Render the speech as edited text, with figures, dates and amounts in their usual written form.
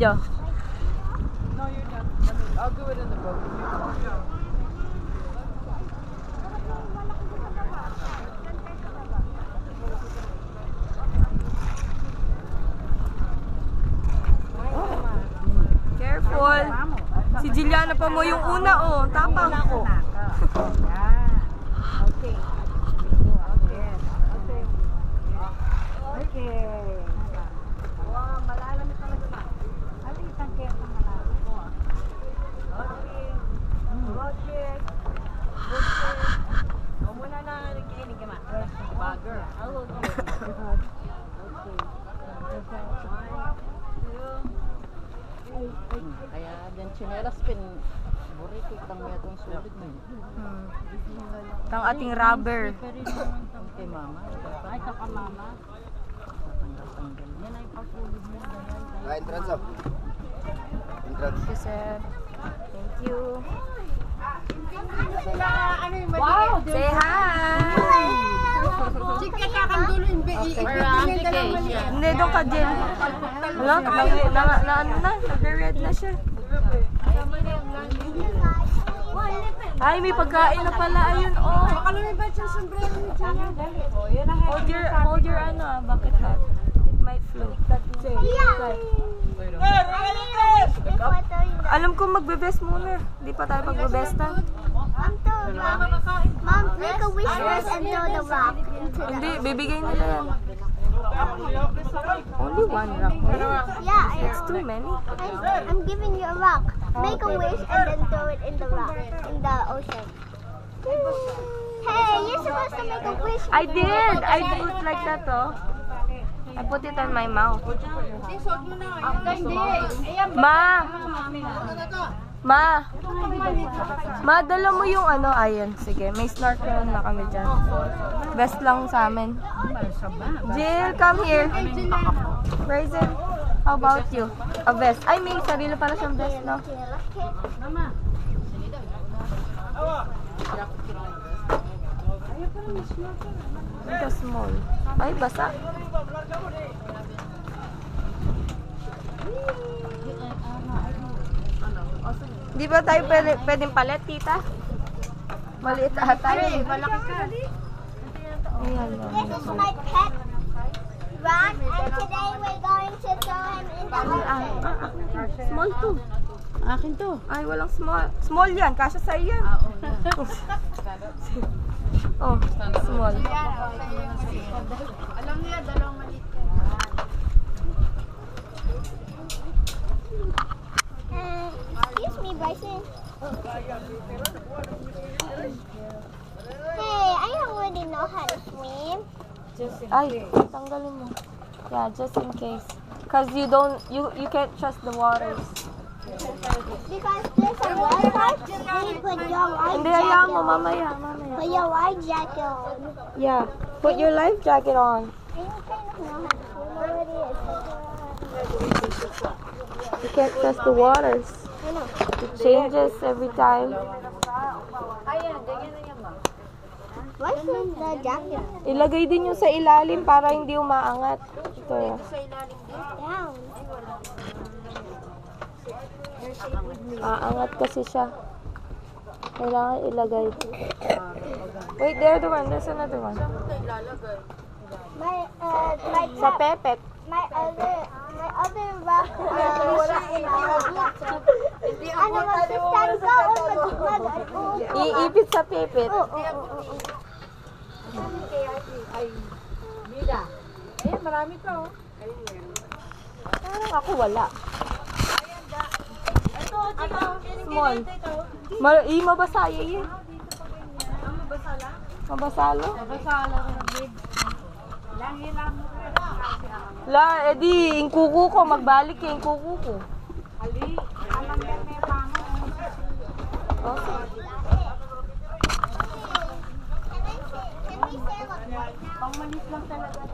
video. No, you're not. I'll do it in the boat. Careful. Si Juliana pa mo yung una, oh. Tapang. Okay. Okay. Wow, malalim talaga na. Alit ang kaya kung malalim ko. Okay. Okay. Okay. Muna na nagkikinig ka ma. Bagger. Kaya dyan chineras pin. Burikik tang may atong sulit mo. Tang ating rubber. Okay, mama. Ay, kaka mama. Tanggal. Yan ay pagpulid mo. Entrance up. Entrance. Thank you, sir. Thank you. Wow! Say hi! Sige ka kang dulo Hindi, doon ka din. Wala, ano na, nag-red na siya. Ay, may pagkain na pala. Ayun, oh. Hold your ano, bucket hat. It might float. Alam ko magbe-best muna. Hindi pa tayo magbe-bestan. Mom, make a wish first and throw the rock into the... Hindi, bibigay nila yan. Only one rock. Yeah, It's too many. I'm giving you a rock. Make a wish and then throw it in the rock, in the ocean. Hey, you're supposed to make a wish. I did! I put like that, oh. I put it on my mouth. Ma! Ma, dala mo yung ano, ayun. Sige, may snorkel na kami dyan. Best lang sa amin. Jill, come here. Bryson, how about you? A vest. Ay, may sarili pala siyang vest, no? Ito small. Ay, basa. Di ba tayo pwedeng palit, tita? Maliit ata. This is my pet rat, and today we're going to throw him in the ocean. Small too. Akin to. Ay, walang small. Small yan. Kasya sa'yo yan. Oh, small. Alam niya, dalawang maliit ka. Excuse me, Bryson. Hey, I don't really know how to swim. Ay, tanggalin mo. Yeah, just in case. Cause you can't trust the waters. Because there's a water park, you put your life Hindi, jacket ayaw mo. on. Mamaya. Put your life jacket on. Yeah, put your life jacket on. I don't kind of know how to swim already. You can't trust the waters. I know. It changes every time. Why is the jacket Ilagay din yung sa ilalim para hindi umaangat. Ito. down? Aangat kasi siya. Kailangan ilagay. Wait, there's the one. There's another one. My Sa pepet. my other rock. Ano mag-stand ka o mag Iipit sa pepet. Ayan, marami to. Parang ako wala. Small. Mabasa yun. Mabasalo? Mabasala ko na, babe. La, edi, yung kuko ko. Magbalik yung kuko ko. Ali, alam yan may pango. Okay. Pangmanis lang talaga.